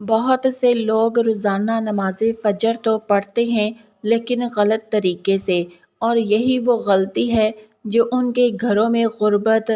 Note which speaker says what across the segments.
Speaker 1: بہت سے لوگ روزانہ نماز فجر تو پڑھتے ہیں لیکن غلط طریقے سے، اور یہی وہ غلطی ہے جو ان کے گھروں میں غربت،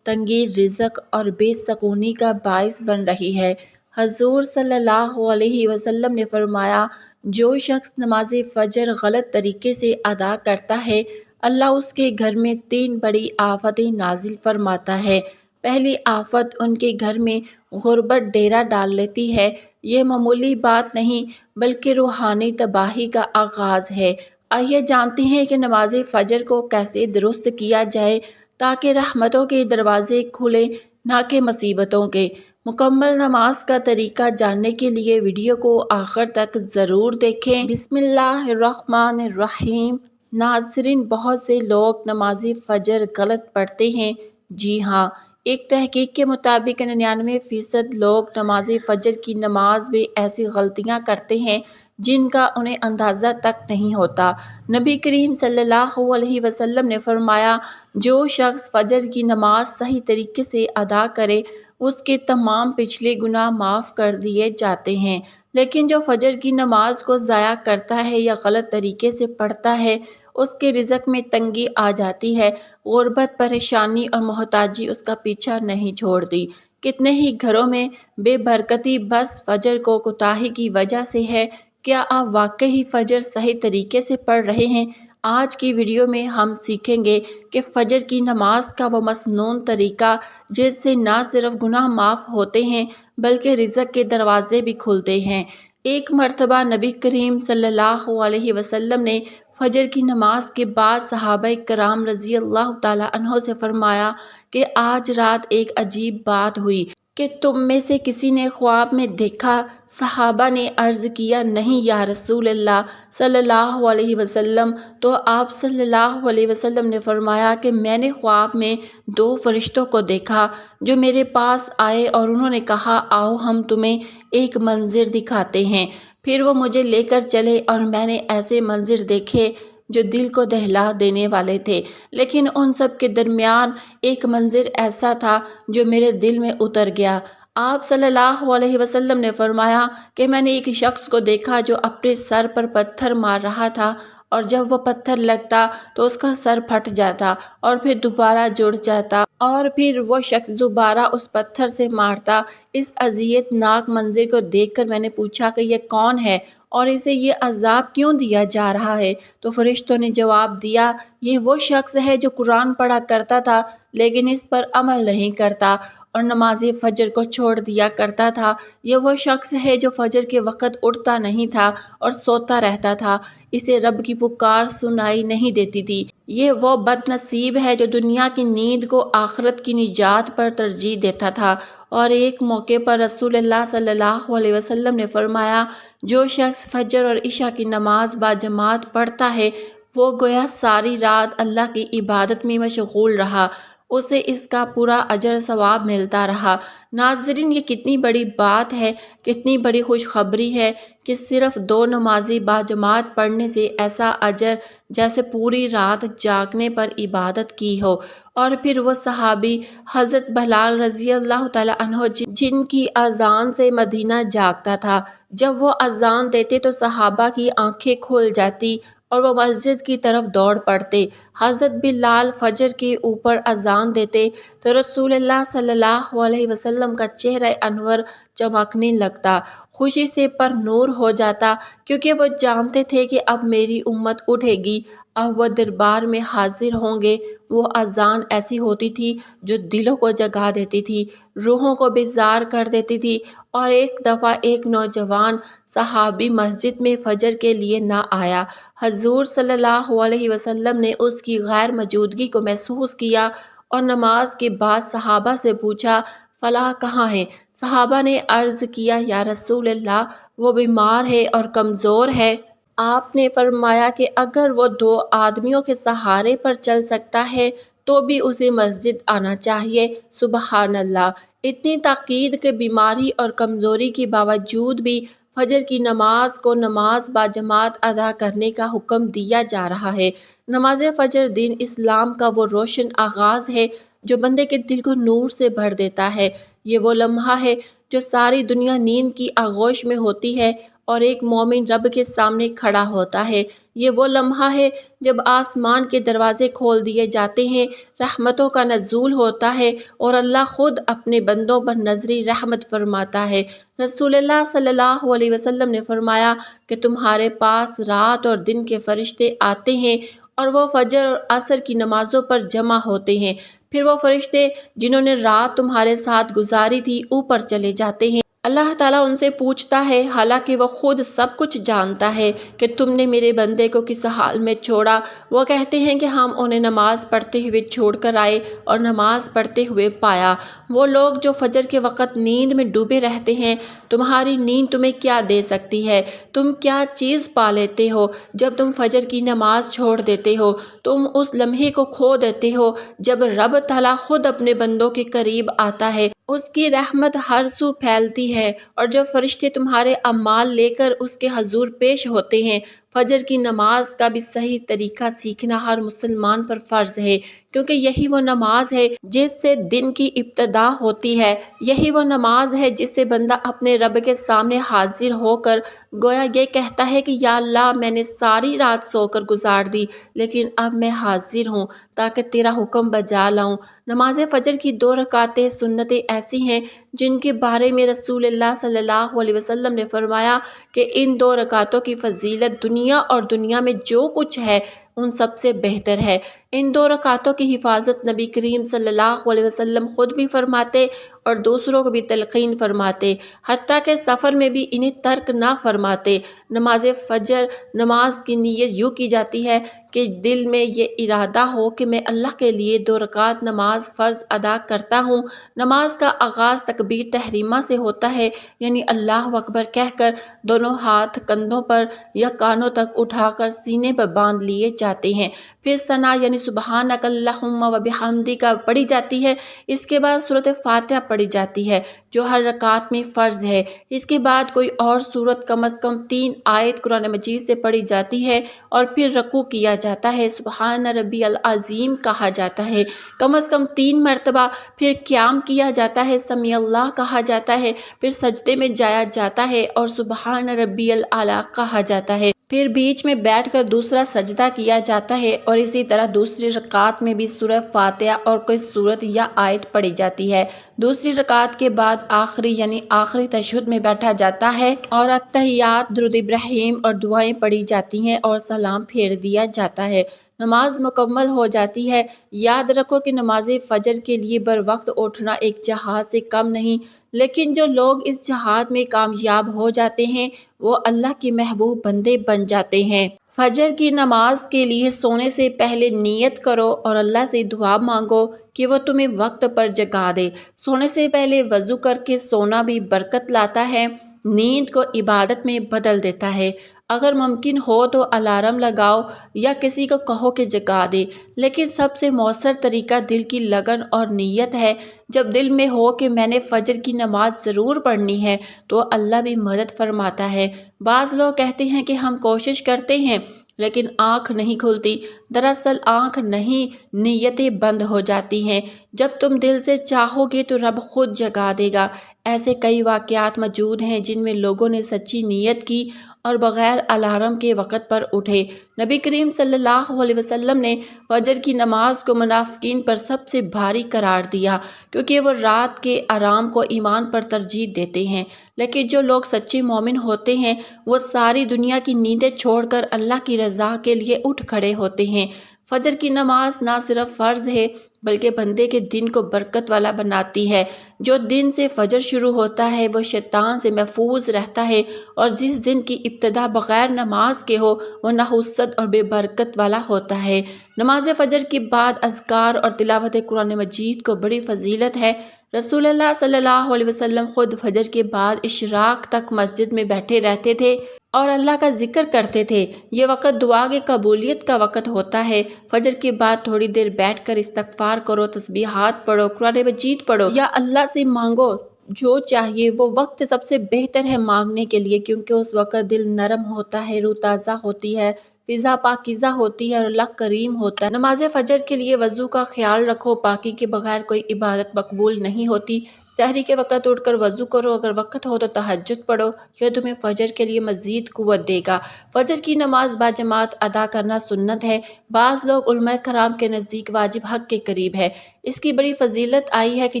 Speaker 1: تنگی رزق اور بے سکونی کا باعث بن رہی ہے۔ حضور صلی اللہ علیہ وسلم نے فرمایا، جو شخص نماز فجر غلط طریقے سے ادا کرتا ہے، اللہ اس کے گھر میں 3 بڑی آفتیں نازل فرماتا ہے۔ پہلی آفت ان کے گھر میں غربت ڈیرا ڈال لیتی ہے۔ یہ معمولی بات نہیں بلکہ روحانی تباہی کا آغاز ہے۔ آئیے جانتے ہیں کہ نماز فجر کو کیسے درست کیا جائے تاکہ رحمتوں کے دروازے کھلیں نہ کہ مصیبتوں کے۔ مکمل نماز کا طریقہ جاننے کے لیے ویڈیو کو آخر تک ضرور دیکھیں۔ بسم اللہ الرحمن الرحیم۔ ناظرین، بہت سے لوگ نماز فجر غلط پڑھتے ہیں۔ جی ہاں، ایک تحقیق کے مطابق 99% لوگ نماز فجر کی نماز میں ایسی غلطیاں کرتے ہیں جن کا انہیں اندازہ تک نہیں ہوتا۔ نبی کریم صلی اللہ علیہ وسلم نے فرمایا، جو شخص فجر کی نماز صحیح طریقے سے ادا کرے اس کے تمام پچھلے گناہ معاف کر دیے جاتے ہیں، لیکن جو فجر کی نماز کو ضائع کرتا ہے یا غلط طریقے سے پڑھتا ہے اس کے رزق میں تنگی آ جاتی ہے۔ غربت، پریشانی اور محتاجی اس کا پیچھا نہیں چھوڑتی۔ کتنے ہی گھروں میں بے برکتی بس فجر کو کوتاہی کی وجہ سے ہے۔ کیا آپ واقعی فجر صحیح طریقے سے پڑھ رہے ہیں؟ آج کی ویڈیو میں ہم سیکھیں گے کہ فجر کی نماز کا وہ مسنون طریقہ جس سے نہ صرف گناہ معاف ہوتے ہیں بلکہ رزق کے دروازے بھی کھلتے ہیں۔ ایک مرتبہ نبی کریم صلی اللہ علیہ وسلم نے فجر کی نماز کے بعد صحابہ کرام رضی اللہ تعالیٰ عنہ سے فرمایا کہ آج رات ایک عجیب بات ہوئی کہ تم میں سے کسی نے خواب میں دیکھا؟ صحابہ نے عرض کیا، نہیں یا رسول اللہ صلی اللہ علیہ وسلم۔ تو آپ صلی اللہ علیہ وسلم نے فرمایا کہ میں نے خواب میں 2 فرشتوں کو دیکھا جو میرے پاس آئے اور انہوں نے کہا، آؤ ہم تمہیں ایک منظر دکھاتے ہیں۔ پھر وہ مجھے لے کر چلے اور میں نے ایسے منظر دیکھے جو دل کو دہلا دینے والے تھے، لیکن ان سب کے درمیان ایک منظر ایسا تھا جو میرے دل میں اتر گیا۔ آپ صلی اللہ علیہ وسلم نے فرمایا کہ میں نے ایک شخص کو دیکھا جو اپنے سر پر پتھر مار رہا تھا، اور جب وہ پتھر لگتا تو اس کا سر پھٹ جاتا اور پھر دوبارہ جڑ جاتا اور پھر وہ شخص دوبارہ اس پتھر سے مارتا۔ اس اذیت ناک منظر کو دیکھ کر میں نے پوچھا کہ یہ کون ہے اور اسے یہ عذاب کیوں دیا جا رہا ہے؟ تو فرشتوں نے جواب دیا، یہ وہ شخص ہے جو قرآن پڑھا کرتا تھا لیکن اس پر عمل نہیں کرتا اور نماز فجر کو چھوڑ دیا کرتا تھا۔ یہ وہ شخص ہے جو فجر کے وقت اٹھتا نہیں تھا اور سوتا رہتا تھا، اسے رب کی پکار سنائی نہیں دیتی تھی۔ یہ وہ بد نصیب ہے جو دنیا کی نیند کو آخرت کی نجات پر ترجیح دیتا تھا۔ اور ایک موقع پر رسول اللہ صلی اللہ علیہ وسلم نے فرمایا، جو شخص فجر اور عشاء کی نماز باجماعت پڑھتا ہے وہ گویا ساری رات اللہ کی عبادت میں مشغول رہا، اسے اس کا پورا اجر ثواب ملتا رہا۔ ناظرین، یہ کتنی بڑی بات ہے، کتنی بڑی خوشخبری ہے کہ صرف 2 نمازیں باجماعت پڑھنے سے ایسا اجر جیسے پوری رات جاگنے پر عبادت کی ہو۔ اور پھر وہ صحابی حضرت بلال رضی اللہ تعالیٰ عنہ جن کی اذان سے مدینہ جاگتا تھا، جب وہ اذان دیتے تو صحابہ کی آنکھیں کھل جاتی اور وہ مسجد کی طرف دوڑ پڑتے۔ حضرت بلال فجر کے اوپر اذان دیتے تو رسول اللہ صلی اللہ علیہ وسلم کا چہرہ انور چمکنے لگتا، خوشی سے پر نور ہو جاتا، کیونکہ وہ جانتے تھے کہ اب میری امت اٹھے گی، اب وہ دربار میں حاضر ہوں گے۔ وہ اذان ایسی ہوتی تھی جو دلوں کو جگا دیتی تھی، روحوں کو بیزار کر دیتی تھی۔ اور ایک دفعہ ایک نوجوان صحابی مسجد میں فجر کے لیے نہ آیا۔ حضور صلی اللہ علیہ وسلم نے اس کی غیر موجودگی کو محسوس کیا اور نماز کے بعد صحابہ سے پوچھا، فلاں کہاں ہے؟ صحابہ نے عرض کیا، یا رسول اللہ وہ بیمار ہے اور کمزور ہے۔ آپ نے فرمایا کہ اگر وہ 2 آدمیوں کے سہارے پر چل سکتا ہے تو بھی اسے مسجد آنا چاہیے۔ سبحان اللہ! اتنی تاکید کہ بیماری اور کمزوری کے باوجود بھی فجر کی نماز کو نماز باجماعت ادا کرنے کا حکم دیا جا رہا ہے۔ نماز فجر دین اسلام کا وہ روشن آغاز ہے جو بندے کے دل کو نور سے بھر دیتا ہے۔ یہ وہ لمحہ ہے جو ساری دنیا نیند کی آغوش میں ہوتی ہے اور ایک مومن رب کے سامنے کھڑا ہوتا ہے۔ یہ وہ لمحہ ہے جب آسمان کے دروازے کھول دیے جاتے ہیں، رحمتوں کا نزول ہوتا ہے اور اللہ خود اپنے بندوں پر نظری رحمت فرماتا ہے۔ رسول اللہ صلی اللہ علیہ وسلم نے فرمایا کہ تمہارے پاس رات اور دن کے فرشتے آتے ہیں اور وہ فجر اور عصر کی نمازوں پر جمع ہوتے ہیں، پھر وہ فرشتے جنہوں نے رات تمہارے ساتھ گزاری تھی اوپر چلے جاتے ہیں۔ اللہ تعالیٰ ان سے پوچھتا ہے، حالانکہ وہ خود سب کچھ جانتا ہے، کہ تم نے میرے بندے کو کس حال میں چھوڑا؟ وہ کہتے ہیں کہ ہم انہیں نماز پڑھتے ہوئے چھوڑ کر آئے اور نماز پڑھتے ہوئے پایا۔ وہ لوگ جو فجر کے وقت نیند میں ڈوبے رہتے ہیں، تمہاری نیند تمہیں کیا دے سکتی ہے؟ تم کیا چیز پا لیتے ہو جب تم فجر کی نماز چھوڑ دیتے ہو؟ تم اس لمحے کو کھو دیتے ہو جب رب تعالیٰ خود اپنے بندوں کے قریب آتا ہے، اس کی رحمت ہر سو پھیلتی ہے، اور جب فرشتے تمہارے اعمال لے کر اس کے حضور پیش ہوتے ہیں۔ فجر کی نماز کا بھی صحیح طریقہ سیکھنا ہر مسلمان پر فرض ہے، کیونکہ یہی وہ نماز ہے جس سے دن کی ابتدا ہوتی ہے۔ یہی وہ نماز ہے جس سے بندہ اپنے رب کے سامنے حاضر ہو کر گویا یہ کہتا ہے کہ یا اللہ، میں نے ساری رات سو کر گزار دی، لیکن اب میں حاضر ہوں تاکہ تیرا حکم بجا لاؤں۔ نماز فجر کی 2 رکعتیں سنتیں ایسی ہیں جن کے بارے میں رسول اللہ صلی اللہ علیہ وسلم نے فرمایا کہ ان 2 رکعتوں کی فضیلت دنیا اور دنیا میں جو کچھ ہے ان سب سے بہتر ہے۔ ان 2 رکعتوں کی حفاظت نبی کریم صلی اللہ علیہ وسلم خود بھی فرماتے اور دوسروں کو بھی تلقین فرماتے، حتیٰ کہ سفر میں بھی انہیں ترک نہ فرماتے۔ نماز فجر نماز کی نیت یوں کی جاتی ہے کہ دل میں یہ ارادہ ہو کہ میں اللہ کے لیے 2 رکعت نماز فرض ادا کرتا ہوں۔ نماز کا آغاز تکبیر تحریمہ سے ہوتا ہے، یعنی اللہ اکبر کہہ کر دونوں ہاتھ کندھوں پر یا کانوں تک اٹھا کر سینے پر باندھ لیے جاتے ہیں، پھر ثنا یعنی سبحانک اللہم و بحمدک پڑھی جاتی ہے۔ اس کے بعد سورۃ فاتحہ پڑھی جاتی ہے جو ہر رکعت میں فرض ہے۔ اس کے بعد کوئی اور سورت کم از کم 3 آیت قرآن مجید سے پڑھی جاتی ہے اور پھر رکوع کیا جاتا ہے، سبحان ربی العظیم کہا جاتا ہے کم از کم 3 مرتبہ، پھر قیام کیا جاتا ہے، سمیع اللہ کہا جاتا ہے، پھر سجدے میں جایا جاتا ہے اور سبحان ربی الاعلیٰ کہا جاتا ہے، پھر بیچ میں بیٹھ کر دوسرا سجدہ کیا جاتا ہے، اور اسی طرح دوسری رکعت میں بھی سورہ فاتحہ اور کوئی سورت یا آیت پڑھی جاتی ہے۔ دوسری رکعت کے بعد آخری یعنی آخری تشہد میں بیٹھا جاتا ہے اور اتحیات، درود ابراہیم اور دعائیں پڑھی جاتی ہیں اور سلام پھیر دیا جاتا ہے۔ نماز مکمل ہو جاتی ہے۔ یاد رکھو کہ نماز فجر کے لیے بر وقت اٹھنا ایک جہاد سے کم نہیں، لیکن جو لوگ اس جہاد میں کامیاب ہو جاتے ہیں وہ اللہ کے محبوب بندے بن جاتے ہیں۔ فجر کی نماز کے لیے سونے سے پہلے نیت کرو اور اللہ سے دعا مانگو کہ وہ تمہیں وقت پر جگا دے۔ سونے سے پہلے وضو کر کے سونا بھی برکت لاتا ہے، نیند کو عبادت میں بدل دیتا ہے۔ اگر ممکن ہو تو الارم لگاؤ یا کسی کو کہو کہ جگا دے، لیکن سب سے مؤثر طریقہ دل کی لگن اور نیت ہے۔ جب دل میں ہو کہ میں نے فجر کی نماز ضرور پڑھنی ہے تو اللہ بھی مدد فرماتا ہے۔ بعض لوگ کہتے ہیں کہ ہم کوشش کرتے ہیں لیکن آنکھ نہیں کھلتی، دراصل آنکھ نہیں، نیتیں بند ہو جاتی ہیں۔ جب تم دل سے چاہو گے تو رب خود جگا دے گا۔ ایسے کئی واقعات موجود ہیں جن میں لوگوں نے سچی نیت کی اور بغیر الارم کے وقت پر اٹھے۔ نبی کریم صلی اللہ علیہ وسلم نے فجر کی نماز کو منافقین پر سب سے بھاری قرار دیا، کیونکہ وہ رات کے آرام کو ایمان پر ترجیح دیتے ہیں، لیکن جو لوگ سچے مومن ہوتے ہیں وہ ساری دنیا کی نیندیں چھوڑ کر اللہ کی رضا کے لیے اٹھ کھڑے ہوتے ہیں۔ فجر کی نماز نہ صرف فرض ہے بلکہ بندے کے دن کو برکت والا بناتی ہے۔ جو دن سے فجر شروع ہوتا ہے وہ شیطان سے محفوظ رہتا ہے، اور جس دن کی ابتدا بغیر نماز کے ہو وہ نحوست اور بے برکت والا ہوتا ہے۔ نماز فجر کے بعد اذکار اور تلاوت قرآن مجید کو بڑی فضیلت ہے۔ رسول اللہ صلی اللہ علیہ وسلم خود فجر کے بعد اشراق تک مسجد میں بیٹھے رہتے تھے اور اللہ کا ذکر کرتے تھے۔ یہ وقت دعا کی قبولیت کا وقت ہوتا ہے۔ فجر کے بعد تھوڑی دیر بیٹھ کر استغفار کرو، تسبیحات پڑھو، قرآن مجید پڑھو یا اللہ سے مانگو جو چاہیے۔ وہ وقت سب سے بہتر ہے مانگنے کے لیے، کیونکہ اس وقت دل نرم ہوتا ہے، روح تازہ ہوتی ہے، فضا پاکیزہ ہوتی ہے اور اللہ کریم ہوتا ہے۔ نماز فجر کے لیے وضو کا خیال رکھو، پاکی کے بغیر کوئی عبادت مقبول نہیں ہوتی۔ سحری کے وقت اٹھ کر وضو کرو، اگر وقت ہو تو تہجد پڑھو، یہ تمہیں فجر کے لیے مزید قوت دے گا۔ فجر کی نماز باجماعت ادا کرنا سنت ہے، بعض لوگ علماء کرام کے نزدیک واجب حق کے قریب ہے۔ اس کی بڑی فضیلت آئی ہے کہ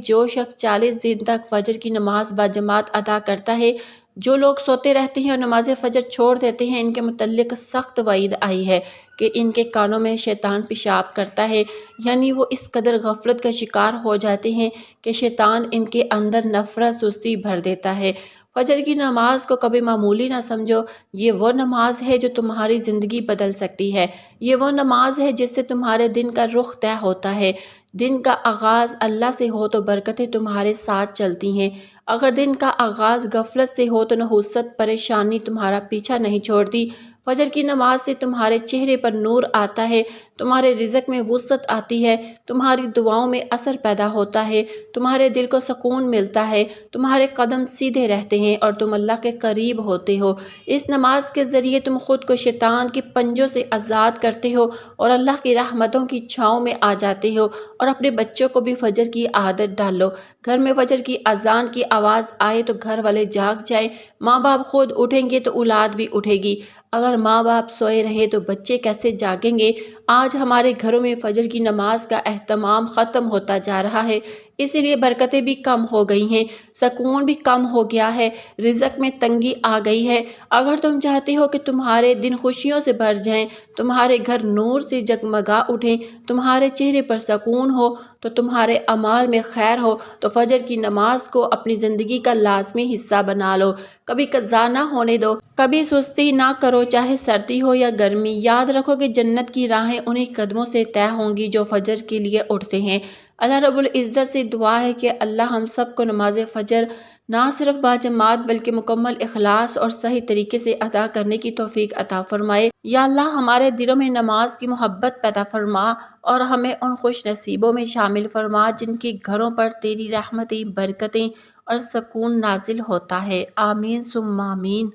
Speaker 1: جو شخص 40 دن تک فجر کی نماز باجماعت ادا کرتا ہے، جو لوگ سوتے رہتے ہیں اور نماز فجر چھوڑ دیتے ہیں، ان کے متعلق سخت وعید آئی ہے کہ ان کے کانوں میں شیطان پیشاب کرتا ہے، یعنی وہ اس قدر غفلت کا شکار ہو جاتے ہیں کہ شیطان ان کے اندر نفرت سستی بھر دیتا ہے۔ فجر کی نماز کو کبھی معمولی نہ سمجھو، یہ وہ نماز ہے جو تمہاری زندگی بدل سکتی ہے۔ یہ وہ نماز ہے جس سے تمہارے دن کا رخ طے ہوتا ہے۔ دن کا آغاز اللہ سے ہو تو برکتیں تمہارے ساتھ چلتی ہیں، اگر دن کا آغاز غفلت سے ہو تو نحوست پریشانی تمہارا پیچھا نہیں چھوڑتی۔ فجر کی نماز سے تمہارے چہرے پر نور آتا ہے، تمہارے رزق میں وسعت آتی ہے، تمہاری دعاؤں میں اثر پیدا ہوتا ہے، تمہارے دل کو سکون ملتا ہے، تمہارے قدم سیدھے رہتے ہیں اور تم اللہ کے قریب ہوتے ہو۔ اس نماز کے ذریعے تم خود کو شیطان کے پنجوں سے آزاد کرتے ہو اور اللہ کی رحمتوں کی چھاؤں میں آ جاتے ہو، اور اپنے بچوں کو بھی فجر کی عادت ڈالو۔ گھر میں فجر کی اذان کی آواز آئے تو گھر والے جاگ جائیں، ماں باپ خود اٹھیں گے تو اولاد بھی اٹھے گی، اگر ماں باپ سوئے رہے تو بچے کیسے جاگیں گے؟ آج ہمارے گھروں میں فجر کی نماز کا اہتمام ختم ہوتا جا رہا ہے، اسی لیے برکتیں بھی کم ہو گئی ہیں، سکون بھی کم ہو گیا ہے، رزق میں تنگی آ گئی ہے۔ اگر تم چاہتے ہو کہ تمہارے دن خوشیوں سے بھر جائیں، تمہارے گھر نور سے جگمگا اٹھیں، تمہارے چہرے پر سکون ہو، تو تمہارے اعمال میں خیر ہو، تو فجر کی نماز کو اپنی زندگی کا لازمی حصہ بنا لو، کبھی قضا نہ ہونے دو، کبھی سستی نہ کرو، چاہے سردی ہو یا گرمی۔ یاد رکھو کہ جنت کی راہیں انہی قدموں سے طے ہوں گی جو فجر کے لیے اٹھتے ہیں۔ اللہ رب العزت سے دعا ہے کہ اللہ ہم سب کو نماز فجر نہ صرف باجماعت بلکہ مکمل اخلاص اور صحیح طریقے سے ادا کرنے کی توفیق عطا فرمائے۔ یا اللہ ہمارے دلوں میں نماز کی محبت پیدا فرما اور ہمیں ان خوش نصیبوں میں شامل فرما جن کے گھروں پر تیری رحمتیں، برکتیں اور سکون نازل ہوتا ہے۔ آمین ثم آمین۔